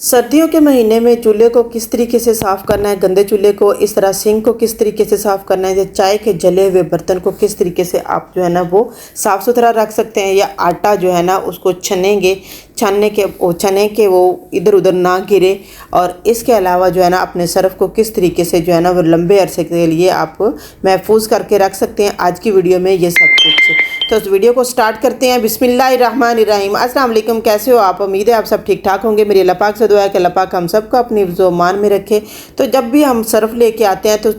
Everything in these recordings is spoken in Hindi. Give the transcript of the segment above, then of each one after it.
सर्दियों के महीने में चूल्हे को किस तरीके से साफ़ करना है, गंदे चूल्हे को इस तरह सिंक को किस तरीके से साफ़ करना है, या चाय के जले हुए बर्तन को किस तरीके से आप जो है ना वो साफ़ सुथरा रख सकते हैं, या आटा जो है ना उसको छानने के वो इधर उधर ना गिरे। और इसके अलावा जो है ना अपने सर्फ़ को किस तरीके से जो है ना वो लंबे अरसे के लिए आप महफूज करके रख सकते हैं। आज की वीडियो में ये सब कुछ, तो इस वीडियो को स्टार्ट करते हैं। बिस्मिल्लाहिर्रहमानिर्रहीम। अस्सलाम वालेकुम, कैसे हो आप? उम्मीद है आप सब ठीक ठाक होंगे। मेरी अल्लाह पाक से दुआ है कि अल्लाह पाक हम सबको अपनी हिफ्ज़-ओ मान में रखे। तो जब भी हम सर्फ़ लेके आते हैं तो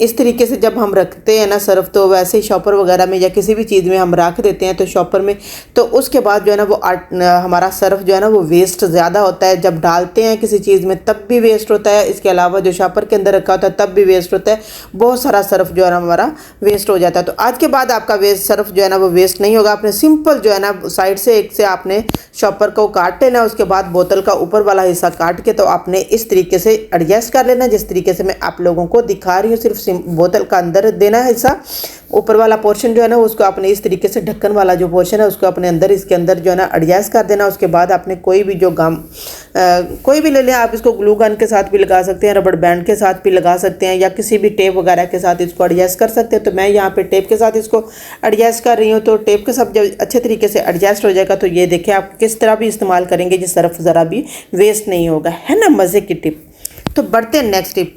इस तरीके से जब हम रखते हैं ना सर्फ़, तो वैसे ही शॉपर वगैरह में या किसी भी चीज़ में हम रख देते हैं तो शॉपर में, तो उसके बाद जो है ना वो हमारा सर्फ़ जो है ना वो वेस्ट ज़्यादा होता है। जब डालते हैं किसी चीज़ में तब भी वेस्ट होता है, इसके अलावा जो शॉपर के अंदर रखा होता है तब भी वेस्ट होता है। बहुत सारा सर्फ़ जो है ना हमारा वेस्ट हो जाता है। तो आज के बाद आपका सर्फ़ जो है ना वो वेस्ट नहीं होगा। आपने सिंपल जो है ना साइड से एक से आपने शॉपर को काट लेना, उसके बाद बोतल का ऊपर वाला हिस्सा काट के तो आपने इस तरीके से एडजस्ट कर लेना, जिस तरीके से मैं आप लोगों को दिखा रही हूँ। सिर्फ बोतल का अंदर देना हिस्सा, ऊपर वाला पोर्शन जो है ना उसको आपने इस तरीके से, ढक्कन वाला जो पोर्शन है उसको अपने अंदर इसके अंदर जो है ना एडजस्ट कर देना। उसके बाद आपने कोई भी जो कोई भी ले लें, आप इसको ग्लू गन के साथ भी लगा सकते हैं, रबड़ बैंड के साथ भी लगा सकते हैं, या किसी भी टेप वगैरह के साथ इसको एडजस्ट कर सकते हैं। तो मैं यहाँ पे टेप के साथ इसको एडजस्ट कर रही हूँ। तो टेप के साथ जब अच्छे तरीके से एडजस्ट हो जाएगा तो ये देखें आप किस तरह भी इस्तेमाल करेंगे, जिस सर्फ ज़रा भी वेस्ट नहीं होगा, है ना। मज़े की टिप। तो बढ़ते हैं नेक्स्ट टिप।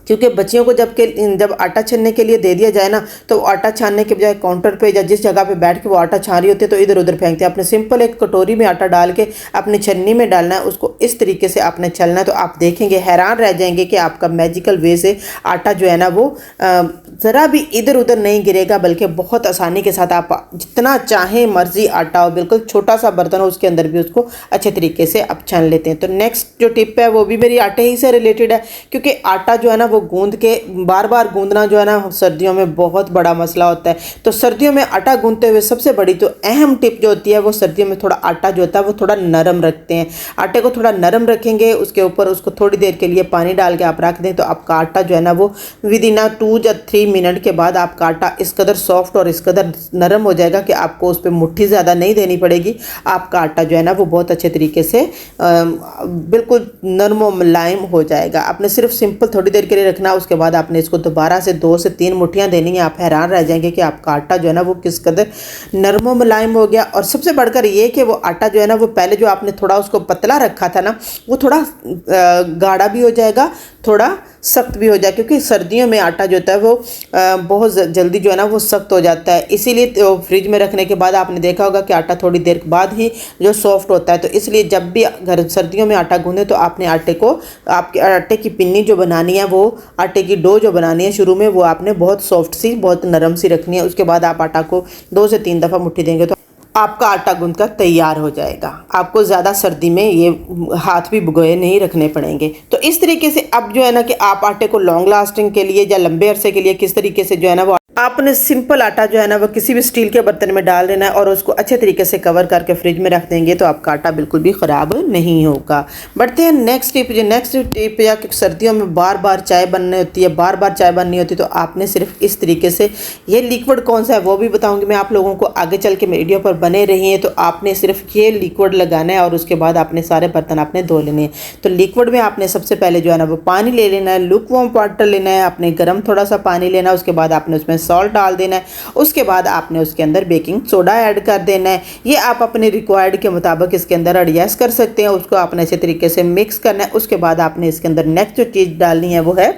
क्योंकि बच्चियों को जब आटा छानने के लिए दे दिया जाए ना, तो आटा छानने के बजाय काउंटर पे या जिस जगह पे बैठ के वो आटा छान रही होती है तो इधर उधर फेंकते हैं। आपने सिंपल एक कटोरी में आटा डाल के अपनी छन्नी में डालना है, उसको इस तरीके से आपने चलना है। तो आप देखेंगे, हैरान रह जाएंगे कि आपका मैजिकल वे से आटा जो है ना वो ज़रा भी इधर उधर नहीं गिरेगा, बल्कि बहुत आसानी के साथ आप जितना चाहें मर्जी आटा हो, बिल्कुल छोटा सा बर्तन हो उसके अंदर भी उसको अच्छे तरीके से आप छान लेते हैं। तो नेक्स्ट जो टिप है वो भी मेरी आटे ही से रिलेटेड है, क्योंकि आटा जो है ना वो गूंद के बार बार गूंदना जो है ना सर्दियों में बहुत बड़ा मसला होता है। तो सर्दियों में आटा गूंदते हुए सबसे बड़ी तो अहम टिप जो होती है वो सर्दियों में थोड़ा आटा जो होता है वो थोड़ा नरम रखते हैं। आटे को थोड़ा नरम रखेंगे, उसके ऊपर उसको थोड़ी देर के लिए पानी डाल के आप रख दें तो आपका आटा जो है ना वो विद इन 2 या 3 मिनट के बाद आपका आटा इस कदर सॉफ्ट और इस कदर नरम हो जाएगा कि आपको उस पर मुट्ठी ज़्यादा नहीं देनी पड़ेगी। आपका आटा जो है ना वो बहुत अच्छे तरीके से बिल्कुल नरम और मुलायम हो जाएगा। आपने सिर्फ सिंपल थोड़ी देर के लिए रखना, उसके बाद आपने इसको दोबारा से 2 से 3 मुट्ठियाँ देनी है। आप हैरान रह जाएंगे कि आपका आटा जो है ना वो किस कदर नरम और मुलायम हो गया। और सबसे बढ़कर ये कि वो आटा जो है ना वो पहले जो आपने थोड़ा उसको पतला रखा था ना, वो थोड़ा गाढ़ा भी हो जाएगा, थोड़ा सख्त भी हो जाए, क्योंकि सर्दियों में आटा जो होता है वो बहुत जल्दी जो है ना वो सख्त हो जाता है। इसीलिए तो फ्रिज में रखने के बाद आपने देखा होगा कि आटा थोड़ी देर बाद ही जो सॉफ्ट होता है। तो इसलिए जब भी घर सर्दियों में आटा गूंदे तो आपने आपके आटे की पिन्नी जो बनानी है, वो आटे की डो जो बनानी है शुरू में, वो आपने बहुत सॉफ्ट सी, बहुत नरम सी रखनी है। उसके बाद आप आटा को 2 से 3 दफ़ा मुट्ठी देंगे तो आपका आटा गूंद कर तैयार हो जाएगा। आपको ज़्यादा सर्दी में ये हाथ भी भिगोए नहीं रखने पड़ेंगे। तो इस तरीके से अब जो है ना कि आप आटे को लॉन्ग लास्टिंग के लिए या लंबे अरसे के लिए किस तरीके से जो है ना वो आपने सिंपल आटा जो है ना वो किसी भी स्टील के बर्तन में डाल देना है और उसको अच्छे तरीके से कवर करके फ्रिज में रख देंगे तो आपका आटा बिल्कुल भी ख़राब नहीं होगा। बढ़ते हैं नेक्स्ट टिप। जो नेक्स्ट टिप या कि सर्दियों में बार बार चाय बननी होती है, बार बार चाय बननी होती है, तो आपने सिर्फ इस तरीके से, ये लिक्विड कौन सा है वो भी बताऊँगी मैं आप लोगों को, आगे चल के वीडियो पर बने रही हैं। तो आपने सिर्फ ये लिक्विड लगाना है और उसके बाद आपने सारे बर्तन आपने धो लेने हैं। तो लिक्विड में आपने सबसे पहले जो है ना वो पानी ले लेना है, लुक वार्म वाटर लेना है, आपने गर्म थोड़ा सा पानी लेना है, उसके बाद आपने उसमें सॉल्ट डाल देना है, उसके बाद आपने उसके अंदर बेकिंग सोडा ऐड कर देना है। ये आप अपने रिक्वायर्ड के मुताबिक इसके अंदर एडजस्ट कर सकते हैं। उसको आपने अच्छे तरीके से मिक्स करना है। उसके बाद आपने इसके अंदर नेक्स्ट जो चीज़ डालनी है वो है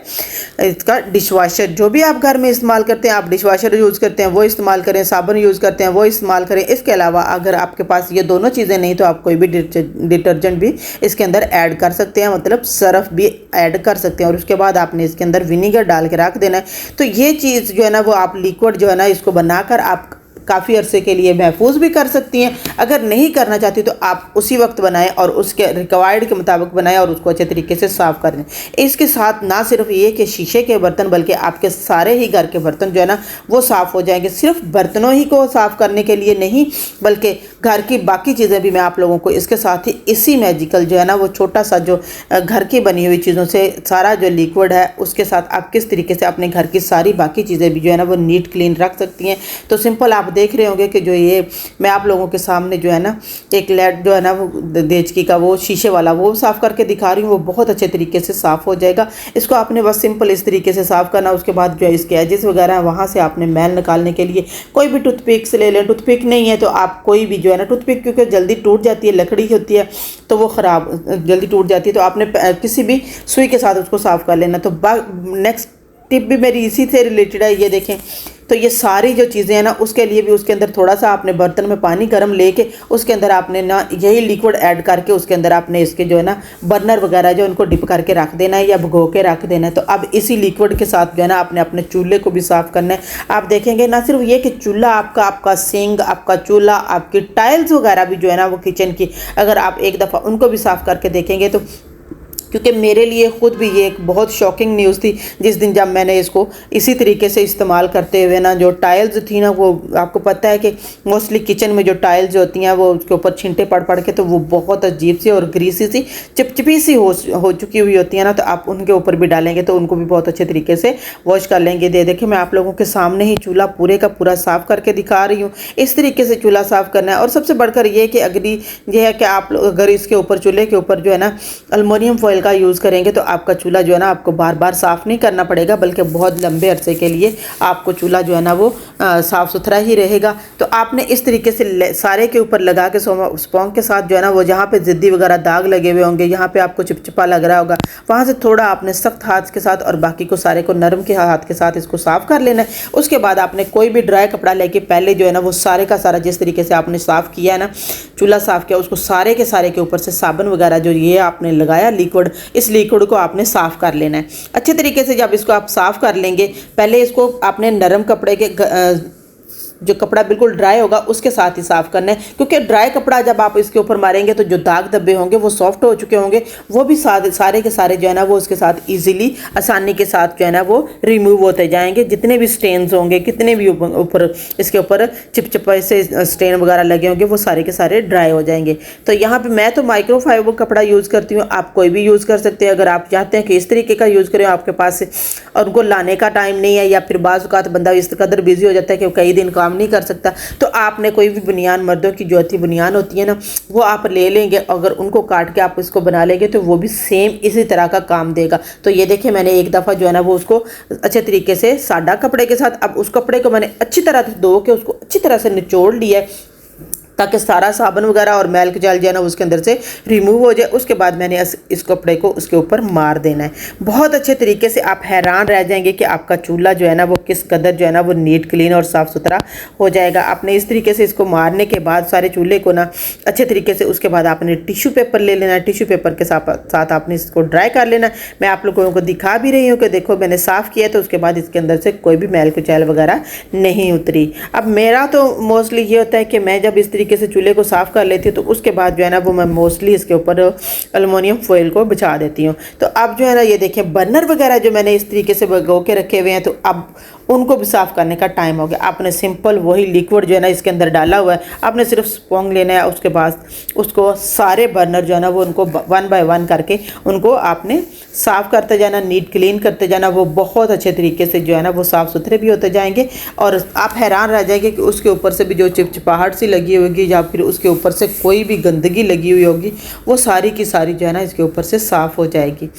इसका डिश वाशर। जो भी आप घर में इस्तेमाल करते हैं, आप डिश वाशर यूज़ करते हैं वो इस्तेमाल करें, साबुन यूज़ करते हैं वो इस्तेमाल करें। इसके अलावा अगर आपके पास ये दोनों चीज़ें नहीं तो आप कोई भी डिटर्जेंट भी इसके अंदर ऐड कर सकते हैं, मतलब सर्फ भी ऐड कर सकते हैं। और उसके बाद आपने इसके अंदर विनीगर डाल के रख देना है। तो ये चीज़ जो है ना वो आप लिक्विड जो है ना इसको बनाकर आप काफ़ी अरसे के लिए महफूज भी कर सकती हैं। अगर नहीं करना चाहती तो आप उसी वक्त बनाएं और उसके रिक्वायर्ड के मुताबिक बनाएं और उसको अच्छे तरीके से साफ़ कर दें। इसके साथ ना सिर्फ ये कि शीशे के बर्तन बल्कि आपके सारे ही घर के बर्तन जो है ना वो साफ़ हो जाएंगे। सिर्फ बर्तनों ही को साफ़ करने के लिए नहीं, बल्कि घर की बाकी चीज़ें भी मैं आप लोगों को इसके साथ ही इसी मैजिकल जो है ना वो छोटा सा जो घर की बनी हुई चीज़ों से सारा जो लिक्विड है उसके साथ आप किस तरीके से अपने घर की सारी बाकी चीज़ें भी जो है ना वो नीट क्लीन रख सकती हैं। तो सिंपल आप देख रहे होंगे कि जो ये मैं आप लोगों के सामने जो है ना एक लेड जो है ना वो देचकी का वो शीशे वाला वो साफ़ करके दिखा रही हूँ, वो बहुत अच्छे तरीके से साफ़ हो जाएगा। इसको आपने बस सिंपल इस तरीके से साफ़ करना। उसके बाद जो है इसके एजेस वगैरह हैं वहाँ से आपने मैल निकालने के लिए कोई भी टूथपिक से ले लें। टूथपिक नहीं है तो आप कोई भी जो है ना, टूथपिक क्योंकि जल्दी टूट जाती है, लकड़ी होती है तो वो ख़राब जल्दी टूट जाती है, तो आपने किसी भी सुई के साथ उसको साफ़ कर लेना। तो नेक्स्ट टिप भी मेरी इसी से रिलेटेड है। ये देखें, तो ये सारी जो चीज़ें हैं ना उसके लिए भी उसके अंदर थोड़ा सा आपने बर्तन में पानी गर्म लेके उसके अंदर आपने ना यही लिक्विड ऐड करके उसके अंदर आपने इसके जो है ना बर्नर वगैरह जो उनको डिप करके रख देना है या भिगो के रख देना है। तो अब इसी लिक्विड के साथ जो है ना आपने अपने चूल्हे को भी साफ़ करना है। आप देखेंगे ना सिर्फ ये कि चूल्हा आपका, आपका सिंक, आपका चूल्हा, आपकी टाइल्स वगैरह भी जो है ना वो किचन की, अगर आप एक दफ़ा उनको भी साफ़ करके देखेंगे तो, क्योंकि मेरे लिए ख़ुद भी ये एक बहुत शॉकिंग न्यूज़ थी जिस दिन जब मैंने इसको इसी तरीके से इस्तेमाल करते हुए ना, जो टाइल्स थी ना वो आपको पता है कि मोस्टली किचन में जो टाइल्स होती हैं वो उसके ऊपर छींटे पड़ पड़ के तो वो बहुत अजीब सी और ग्रीसी सी चिपचिपी सी हो चुकी हुई होती है ना, तो आप उनके ऊपर भी डालेंगे तो उनको भी बहुत अच्छे तरीके से वॉश कर लेंगे। देखिए मैं आप लोगों के सामने ही चूल्हा पूरे का पूरा साफ़ करके दिखा रही हूँ। इस तरीके से चूल्हा साफ़ करना है। और सबसे बढ़कर ये कि अगली ये है कि आप अगर इसके ऊपर चूल्हे के ऊपर जो है ना एल्युमिनियम फॉइल का यूज़ करेंगे तो आपका चूल्हा जो है ना आपको बार बार साफ़ नहीं करना पड़ेगा, बल्कि बहुत लंबे अरसे के लिए आपको चूल्हा जो है ना वो साफ़ सुथरा ही रहेगा। तो आपने इस तरीके से सारे के ऊपर लगा के स्पॉन्ज के साथ जो है ना वो जहाँ पे ज़िद्दी वगैरह दाग लगे हुए होंगे, यहाँ पे आपको चिपचिपा लग रहा होगा, वहाँ से थोड़ा आपने सख्त हाथ के साथ और बाकी को सारे को नरम के हाथ के साथ इसको साफ़ कर लेना है। उसके बाद आपने कोई भी ड्राई कपड़ा लेके पहले जो है ना वो सारे का सारा जिस तरीके से आपने साफ़ किया है ना, चूल्हा साफ़ किया, उसको सारे के सारे के ऊपर से साबुन वगैरह जो ये आपने लगाया लिक्विड, इस लिक्विड को आपने साफ़ कर लेना है अच्छे तरीके से। जब इसको आप साफ़ कर लेंगे, पहले इसको आपने नरम कपड़े के जो कपड़ा बिल्कुल ड्राई होगा उसके साथ ही साफ़ करना है, क्योंकि ड्राई कपड़ा जब आप इसके ऊपर मारेंगे तो जो दाग धब्बे होंगे वो सॉफ्ट हो चुके होंगे, वो भी सारे के सारे जो है ना वो उसके साथ इजीली आसानी के साथ जो है ना वो रिमूव होते जाएंगे। जितने भी स्टेन्स होंगे, कितने भी ऊपर इसके ऊपर चिपचिपा से स्टेन वगैरह लगे होंगे वो सारे के सारे ड्राई हो जाएंगे। तो यहाँ पर मैं तो माइक्रोफाइबर कपड़ा यूज़ करती हूँ, आप कोई भी यूज़ कर सकते हैं। अगर आप चाहते हैं कि इस तरीके का यूज़ करें आपके पास और उनको लाने का टाइम नहीं है, या फिर बाज़ औक़ात बंदा इस कदर बिजी हो जाता है कि कई दिन काम नहीं कर सकता, तो आपने कोई भी बुनियान, मर्दों की जो होती बुनियान होती है ना वो आप ले लेंगे, अगर उनको काट के आप इसको बना लेंगे तो वो भी सेम इसी तरह का काम देगा। तो ये देखिए मैंने एक दफ़ा जो है ना वो उसको अच्छे तरीके से सादा कपड़े के साथ, अब उस कपड़े को मैंने अच्छी तरह से धो के उसको अच्छी तरह से निचोड़ लिया है ताकि सारा साबुन वगैरह और मैल जल जो है ना उसके अंदर से रिमूव हो जाए। उसके बाद मैंने इस कपड़े को उसके ऊपर मार देना है बहुत अच्छे तरीके से। आप हैरान रह जाएंगे कि आपका चूल्हा जो है ना वो किस कदर जो है ना वो नीट क्लीन और साफ़ सुथरा हो जाएगा। आपने इस तरीके से इसको मारने के बाद सारे चूल्हे को ना अच्छे तरीके से, उसके बाद आपने टिश्यू पेपर ले लेना है, टिश्यू पेपर के साथ आपने इसको ड्राई कर लेना है। मैं आप लोगों को दिखा भी रही हूँ कि देखो मैंने साफ़ किया है, तो उसके बाद इसके अंदर से कोई भी मैल कुचैल वगैरह नहीं उतरी। अब मेरा तो मोस्टली ये होता है कि मैं जब इस तरीके से चूल्हे को साफ़ कर लेती हूँ तो उसके बाद जो है ना वो मैं मोस्टली इसके ऊपर एल्युमिनियम फॉइल को बिछा देती हूँ। तो अब जो है ना ये देखिए बर्नर वगैरह जो मैंने इस तरीके से भिगो के रखे हुए हैं, तो अब उनको भी साफ़ करने का टाइम हो गया। आपने सिंपल वही लिक्विड जो है ना इसके अंदर डाला हुआ है, आपने सिर्फ स्पॉन्ज लेना है, उसके बाद उसको सारे बर्नर जो है ना वो उनको 1 बाय 1 करके उनको आपने साफ़ करते जाना, नीट क्लीन करते जाना। वो बहुत अच्छे तरीके से जो है ना वो साफ़ सुथरे भी होते जाएंगे और आप हैरान रह जाएंगे कि उसके ऊपर से भी जो चिपचिपाहट सी लगी होगी या फिर उसके ऊपर से कोई भी गंदगी लगी हुई होगी वो सारी की सारी जो है ना इसके ऊपर से साफ़ हो जाएगी।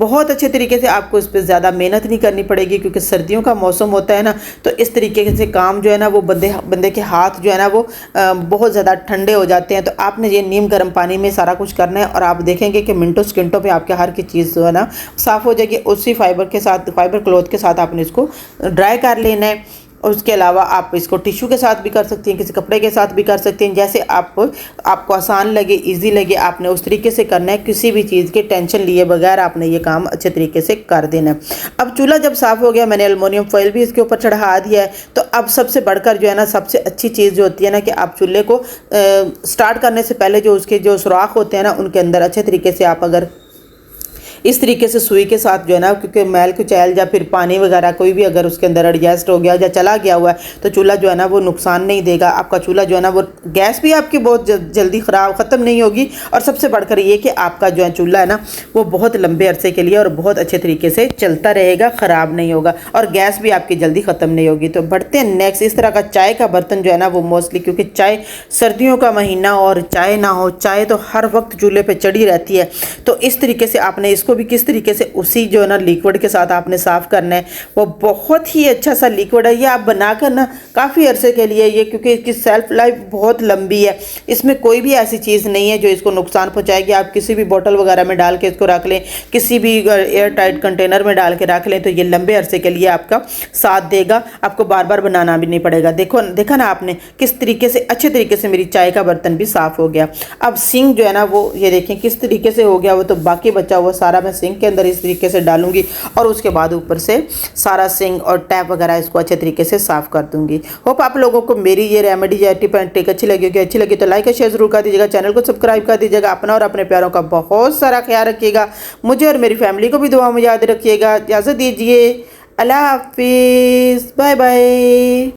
बहुत अच्छे तरीके से आपको इस पर ज़्यादा मेहनत नहीं करनी पड़ेगी, क्योंकि सर्दियों का मौसम होता है ना, तो इस तरीके से काम जो है ना वो बंदे के हाथ जो है ना वो बहुत ज़्यादा ठंडे हो जाते हैं। तो आपने ये नीम गर्म पानी में सारा कुछ करना है और आप देखेंगे कि मिनटों सेकंडों पे आपके हर की चीज़ जो है ना साफ़ हो जाएगी। उसी फाइबर क्लॉथ के साथ आपने इसको ड्राई कर लेना है। और उसके अलावा आप इसको टिश्यू के साथ भी कर सकती हैं, किसी कपड़े के साथ भी कर सकते हैं, जैसे आपको आसान लगे, इजी लगे, आपने उस तरीके से करना है। किसी भी चीज़ के टेंशन लिए बगैर आपने ये काम अच्छे तरीके से कर देना है। अब चूल्हा जब साफ़ हो गया, मैंने एल्युमिनियम फॉइल भी इसके ऊपर चढ़ा दिया है। तो अब सबसे बढ़कर जो है ना सबसे अच्छी चीज़ जो होती है ना कि आप चूल्हे को स्टार्ट करने से पहले जो उसके जो सुराख होते हैं ना उनके अंदर अच्छे तरीके से आप अगर इस तरीके से सुई के साथ जो है ना, क्योंकि मैल कुचैल या फिर पानी वगैरह कोई भी अगर उसके अंदर एडजस्ट हो गया या चला गया हुआ है तो चूल्हा जो है ना वो नुकसान नहीं देगा। आपका चूल्हा जो है ना वो गैस भी आपकी बहुत जल्दी ख़त्म नहीं होगी, और सबसे बढ़कर ये कि आपका जो है चूल्हा है ना वो बहुत लंबे अरसे के लिए और बहुत अच्छे तरीके से चलता रहेगा, ख़राब नहीं होगा, और गैस भी आपकी जल्दी ख़त्म नहीं होगी। तो बढ़ते हैं नेक्स्ट। इस तरह का चाय का बर्तन जो है ना वो मोस्टली, क्योंकि चाय सर्दियों का महीना और चाय ना हो, चाय तो हर वक्त चूल्हे पे चढ़ी रहती है, तो इस तरीके से आपने इसको भी किस तरीके से उसी जो है ना लिक्विड के साथ आपने साफ़ करना है। वो बहुत ही अच्छा सा लिक्विड है, ये आप बनाकर ना काफ़ी अरसे के लिए ये, क्योंकि इसकी सेल्फ लाइफ बहुत लंबी है, इसमें कोई भी ऐसी चीज़ नहीं है जो इसको नुकसान पहुँचाएगी। आप किसी भी बोतल वगैरह में डाल के इसको रख लें, किसी भी एयर टाइट कंटेनर में डाल के रख लें, तो ये लंबे अरसे के लिए आपका साथ देगा, आपको बार बार बनाना भी नहीं पड़ेगा। देखा ना आपने किस तरीके से अच्छे तरीके से मेरी चाय का बर्तन भी साफ़ हो गया। अब सिंक जो है ना वो ये देखें किस तरीके से हो गया, वो तो बाकी बचा हुआ सारा मैं सिंक के अंदर इस तरीके से डालूंगी, और उसके बाद ऊपर से सारा सिंक और टैप वगैरह इसको अच्छे तरीके से साफ़ कर दूंगी। होप आप लोगों को मेरी ये रेमेडी या टिप एंड ट्रिक अच्छी लगी होगी। अच्छी लगी तो लाइक और शेयर जरूर कर दीजिएगा, चैनल को सब्सक्राइब कर दीजिएगा। अपना और अपने प्यारों का बहुत सारा ख्याल रखिएगा, मुझे और मेरी फैमिली को भी दुआ में याद रखिएगा। इजाज़त दीजिए, अल्लाह हाफिज़, बाय बाय।